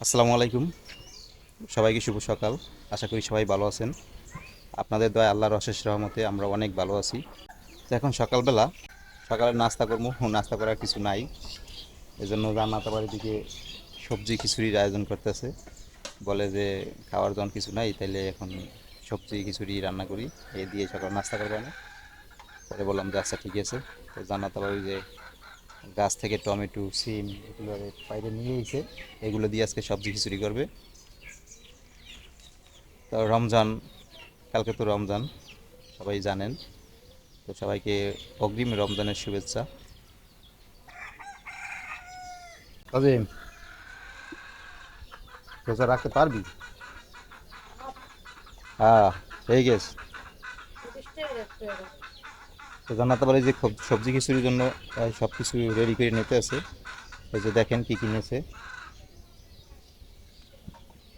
আসসালামু আলাইকুম। সবাইকে শুভ সকাল। আশা করি সবাই ভালো আছেন। আপনাদের দয়ায় আল্লাহর অশেষ রহমতে আমরা অনেক ভালো আছি। তো এখন সকালবেলা সকালের নাস্তা করবো, নাস্তা করার কিছু নাই, এজন্য রান্নাতে বাড়ির দিকে সবজি খিচুড়ির আয়োজন করতেছে। বলে যে খাওয়ার যখন কিছু নাই তাইলে এখন সবজি খিচুড়ি রান্না করি, এই দিয়ে সকাল নাস্তা করবো না। পরে বললাম যে আচ্ছা ঠিক আছে। তো জান্নাত আবার ওই যে গাছ থেকে টমেটো সিম এগুলো বাইরে নিয়ে এসে এগুলো দিয়ে আজকে সবজি খিচুড়ি করবে। তো রমজান, কালকে তো রমজান সবাই জানেন। তো সবাইকে অগ্রিম রমজানের শুভেচ্ছা। তবে রোজা রাখতে পারবি? হ্যাঁ, হয়ে গেছে। তো জান্নাত আবার এই যে সবজি খিচুড়ির জন্য সব কিছু রেডি করে নিতে আছে। এই যে দেখেন কি কিনেছে।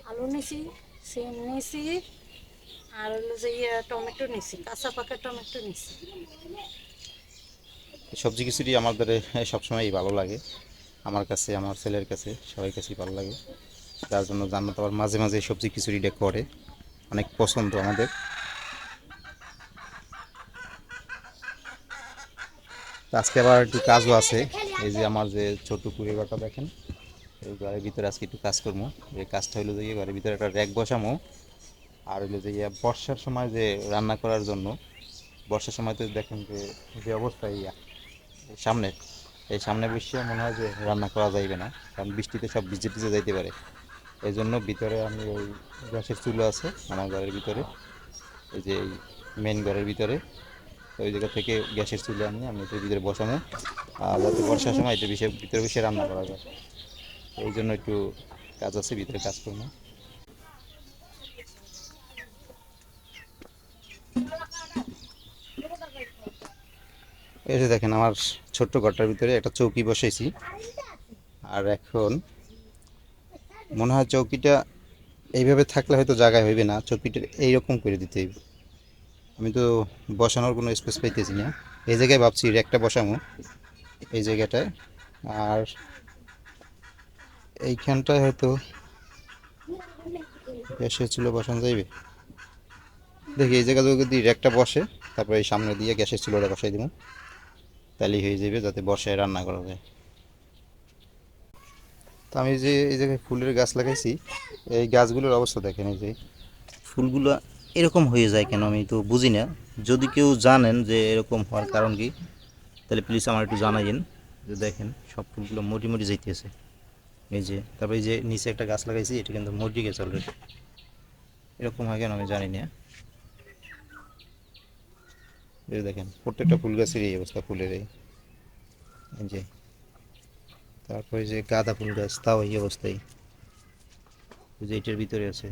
আলু নিছি, সিম নিছি, আর হলো যে টমেটো নিছি, কাঁচা পাকা টমেটো নিছি। সবজি খিচুড়ি আমাদের সবসময়ই ভালো লাগে, আমার কাছে, আমার ছেলের কাছে, সবার কাছেই ভালো লাগে। যার জন্য জান্নাত আবার মাঝে মাঝে সবজি খিচুড়িটা করে, অনেক পছন্দ আমাদের। তো আজকে আবার একটু কাজও আছে। এই যে আমার যে ছোট কুড়িঘরটা দেখেন, এই ঘরের ভিতরে আজকে একটু কাজ করবো। এই কাজটা হলো যে ঘরের ভিতরে একটা র্যাক বসামো। আর হলো যে বর্ষার সময় যে রান্না করার জন্য, বর্ষার সময় তো দেখেন যে যে অবস্থা এই সামনে, এই সামনে বসে মনে হয় যে রান্না করা যাইবে না, কারণ বৃষ্টিতে সব ভিজে টিজে যাইতে পারে। এই জন্য ভিতরে আমি ওই গ্যাসের চুলো আছে আমার ঘরের ভিতরে, এই যে এই মেন ঘরের ভিতরে। তো ওই জায়গা থেকে গ্যাসের চুলো আনি আমি এটার ভিতরে বসানো, আর যাতে বর্ষার সময় এটা ভিতরে বসে রান্না করা যায়। এই জন্য একটু কাজ আছে, ভিতরে কাজ করবো। এই যে দেখেন আমার ছোট্ট ঘরটার ভিতরে একটা চৌকি বসাইছি। আর এখন মনে হয় চৌকিটা এইভাবে থাকলে হয়তো জায়গায় হইবে না, চৌকিটা এইরকম করে দিতে হইবে। আমি তো বসানোর কোনো স্পেস পাইতেছি না। এই জায়গায় ভাবছি একটা বসামো, এই জায়গাটায়। আর এইখানটায় হয়তো গ্যাসের চুলো বসানো যাইবে। দেখি এই জায়গা যদি একটা বসে, তারপরে এই সামনে দিয়ে গ্যাসের চুলোটা বসাই দিব, তাহলেই হয়ে যাবে, যাতে বসায় রান্না করা যায়। তো আমি যে এই জায়গায় ফুলের গাছ লাগাইছি, এই গাছগুলোর অবস্থা দেখেন। এই যে ফুলগুলো এরকম হয়ে যায় কেন আমি তো বুঝি না। যদি কেউ জানেন যে এরকম হওয়ার কারণ কি, তাহলে প্লিজ আমার একটু জানাইন। যে দেখেন সব ফুলগুলো মরি মরি যাইতেছে। এই যে তারপরে এই যে নিচে একটা গাছ লাগাইছি, এটা কিন্তু মরি গেছে অলরেডি। এরকম হয় কেন আমি জানি না। এই দেখেন প্রত্যেকটা ফুল গাছের এই অবস্থা, ফুলের এই যে। তারপরে যে গাঁদা ফুল গাছ, তাও এই অবস্থায়, যে এটার ভিতরে আছে।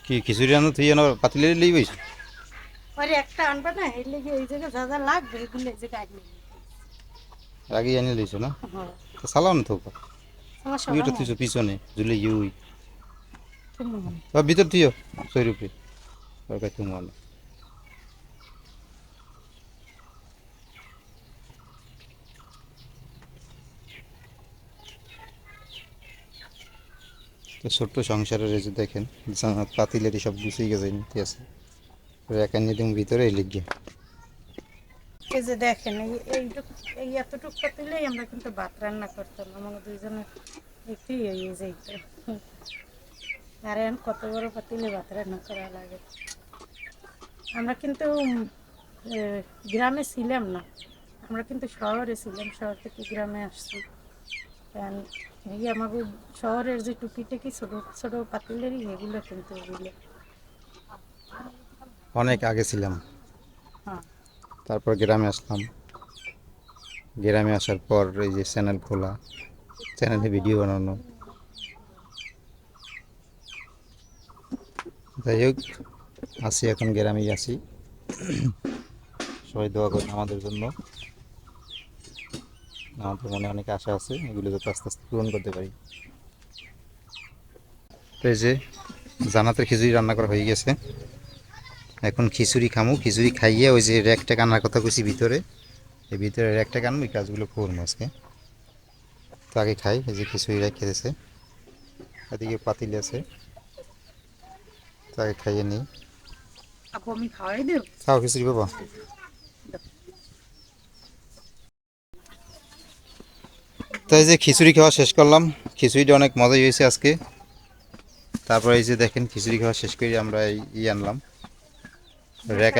কি খিচুড়ি রান্না তুই যেন পাতিলে লিবি? পরে একটা আনবা না, এর লেগে এই জায়গায় যা যা লাগবে এগুলো এই জায়গায় আগে নিয়ে আগে এনে দিয়েছো না? নিতে। হ্যাঁ, তো চালাও না তো। সমস্যা তুই না ওটা মনে তুইছো পিছনে ঝুলে ইউই, তুমি মনে বা ভিতর তুইও সৈর উপরে দরকার তুমি ভালো। তো ছোট্ট সংসারের এই যে দেখেন পাতিলের সব গুছিয়ে গেছে, নিতে আছে রেখা নিয়ে তুমি ভিতরে লিখবে। এই যে দেখেন এইটুকু, এই এতটুকু পাতিলেই আমরা কিন্তু ভাত রান্না করতাম, আমাদের দুইজনের একটুই এই যে এইটা। আর এখন কত বড় পাতিলে ভাত রান্না করা লাগে। আমরা কিন্তু গ্রামে ছিলাম না, আমরা কিন্তু শহরে ছিলাম, শহর থেকে গ্রামে আসছি। কারণ এই আমাকে শহরের যে টুকিটাকি ছোটো ছোটো পাতিলেরই এগুলো কিন্তু এগুলো। অনেক আগে ছিলাম, হ্যাঁ, তারপর গ্রামে আসলাম। গ্রামে আসার পর এই যে চ্যানেল খোলা, চ্যানেলে ভিডিও বানানো। যাই হোক, আছি এখন গ্রামেই আছি। সবাই দোয়া করুন আমাদের জন্য। আমাদের মনে অনেক আশা আছে, এগুলো যাতে আস্তে আস্তে পূরণ করতে পারি। তো এই যে জানাতের খিচুড়ি রান্না করা হয়ে গেছে। এখন খিচুড়ি খামু, খিচুড়ি খাইয়ে ওই যে র্যাকটা কান্নার কথা কইছি ভিতরে, এই ভিতরে র্যাকটা কানবো, এই কাজগুলো করবো আজকে। তো আগে খাই, এই যে খিচুড়ি রেখে দিয়েছে, এদিকে পাতিল আছে, তো আগে খাইয়ে নিই। আপু আমি খাওয়াই দেব। খাও খিচুড়ি বাবা। তো এই যে খিচুড়ি খাওয়া শেষ করলাম, খিচুড়িটা অনেক মজাই হয়েছে আজকে। তারপরে এই যে দেখেন খিচুড়ি খাওয়া শেষ করে আমরা এই আনলাম র্যাক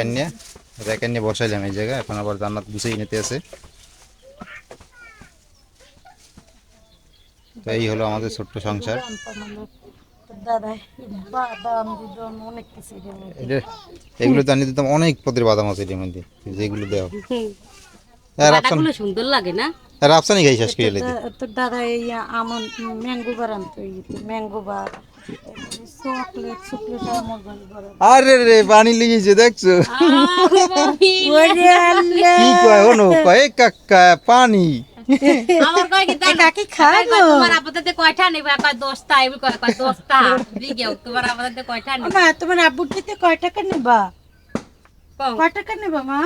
আনিয়ে বসাইলাম এই জায়গায়। এখন আবার জান্নাত গুছিয়ে নিতে আছে। তো এই হলো আমাদের ছোট্ট সংসার। দাদা বাদাম দুধ অনেক কিছু এটা এগুলো তো আনি দিতাম, অনেক পদের বাদাম আছে এটার মধ্যে, যেগুলো দেওয়া বাদাগুলো সুন্দর লাগে না? রাফসানি খাই শেষ করে লেগে। তোর দাদা এই আমন ম্যাঙ্গো বার আনতো, ম্যাঙ্গো বার চকলেট চকলেট আমার বাড়ি বার আরে রে পানি লেগেছে দেখছো? কি কয় হনো কয় কাকা পানি। আমার কয় কি জানো? কাকি খাবো তোমার আপাততে কয়টা নেবে? কয় 10টা, এমনি কয় 10টা। দিগেও তোমার আপাততে কয়টা নেবে? মা তোমার আব্বুর দিতে কয় টাকা নেবা? কও কয় টাকা নেবা মা?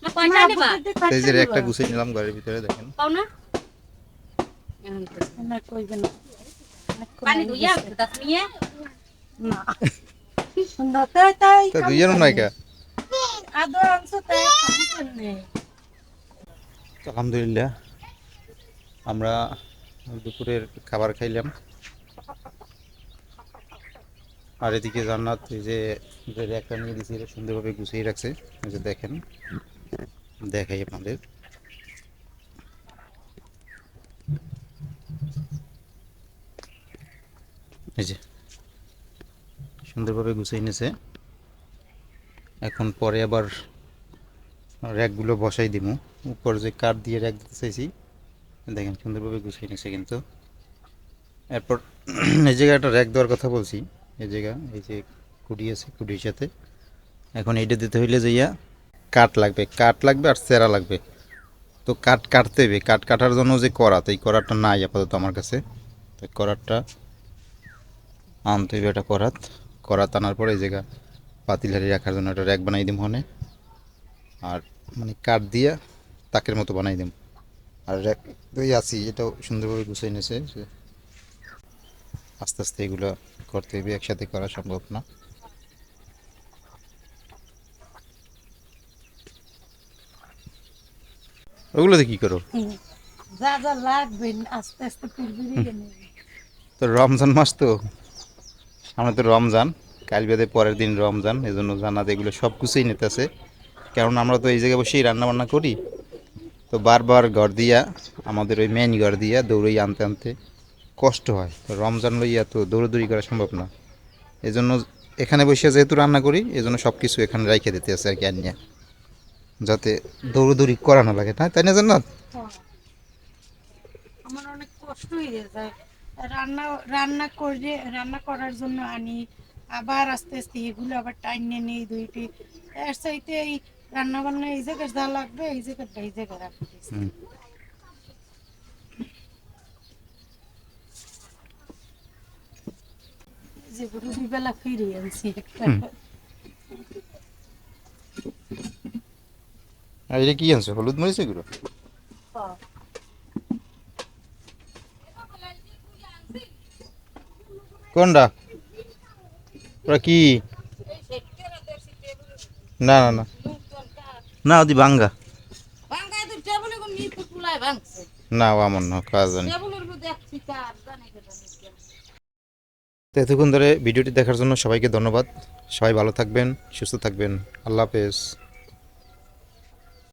না কয়টা নেবা? এই যে একটা গুছিয়ে নিলাম ঘরের ভিতরে দেখেন। কও না? না কইবে না পানি দুইয়া দাস নিয়ে না না তাই তাই তো দুইজনও নাই কা। আদর আনছো তাই খাবি কেনে? তো আলহামদুলিল্লাহ আমরা দুপুরের খাবার খাইলাম। আর এদিকে জান্নাত এই যে র্যাকটা নিয়ে দিয়েছি, এটা সুন্দরভাবে গুছিয়ে রাখছে। এই যে দেখেন, দেখাই আপনাদের। এই যে সুন্দরভাবে গুছিয়ে নিয়েছে। এখন পরে আবার র্যাকগুলো বসাই দিব। উপর যে কাঠ দিয়ে র্যাক দিতে চাইছি, দেখেন সুন্দরভাবে গুছিয়ে নিয়েছে কিন্তু। এরপর এই জায়গায় একটা র্যাক দেওয়ার কথা বলছি, এই জায়গা এই যে কুডি আছে, কুডির সাথে এখন এইটা দিতে হইলে যাইয়া কাঠ লাগবে আর চেরা লাগবে। তো কাঠ কাটতে হবে, কাঠ কাটার জন্য যে করাত, এই করাতটা নাই আপাতত আমার কাছে। তো করাতটা আনতে হবে, একটা করাত আনার পরে এই জায়গা পাতিল হাড়ি রাখার জন্য একটা র্যাক বানাই দিম হনে। আর মানে কাঠ দিয়া তাকের মতো বানাই দিম। আর র্যাক দুই আছি, এটাও সুন্দরভাবে গুছিয়ে নিয়েছে। আস্তে আস্তে এগুলো করতে হবে, একসাথে করা সম্ভব না। ওগুলোতে কি করো? যা যা লাগবে আস্তে আস্তে পিলপিলি কেনে। তো রমজান মাস, তো সামনে তো রমজান, কাল বেদে পরের দিন রমজান, এই জন্য জান্নাত এগুলো সব কিছুই নিতেছে। কারণ আমরা তো এই জায়গায় বসেই রান্না বান্না করি, তো বারবার ঘর দিয়া, আমাদের ওই মেইন ঘর দিয়া দৌড়ই আনতে আনতে কষ্ট হয়। তো রমজান লইয়া তো দৌড়াদৌড়ি করা সম্ভব না, এই জন্য এখানে বসে যেহেতু রান্না করি, এই জন্য সব কিছু এখানে রাইখে দিতে আছে আর কি আনিয়া, যাতে দৌড়াদৌড়ি করা না লাগে, তাই না জান্নাত? আমার অনেক কষ্ট হয়ে যায় রান্না রান্না করে, রান্না করার জন্য আনি, আবার আস্তে আস্তে এগুলো আবার টাইনে নেই দুইটি। এর চাইতে এই রান্না বান্না এই জায়গায় যা লাগবে এই জায়গাটা এই জায়গায় রাখি দিয়েছি। হুম। যে দুই বেলা ফিরে আনছি একটা। আর এটা কি আনছো, হলুদ মরিচ এগুলো? হ্যাঁ। কোনটা? ওরা কি? না না না না, ওদি ভাঙ্গা ভাঙায় তো টেবিলে কোন নিতে পুলাই ভাঙছে। না, ও আমার না, কাজ জানি। টেবিলের মধ্যে দেখছি কার জানি কেন। তো এতক্ষণ ধরে ভিডিওটি দেখার জন্য সবাইকে ধন্যবাদ। সবাই ভালো থাকবেন, সুস্থ থাকবেন। আল্লাহ হাফেজ।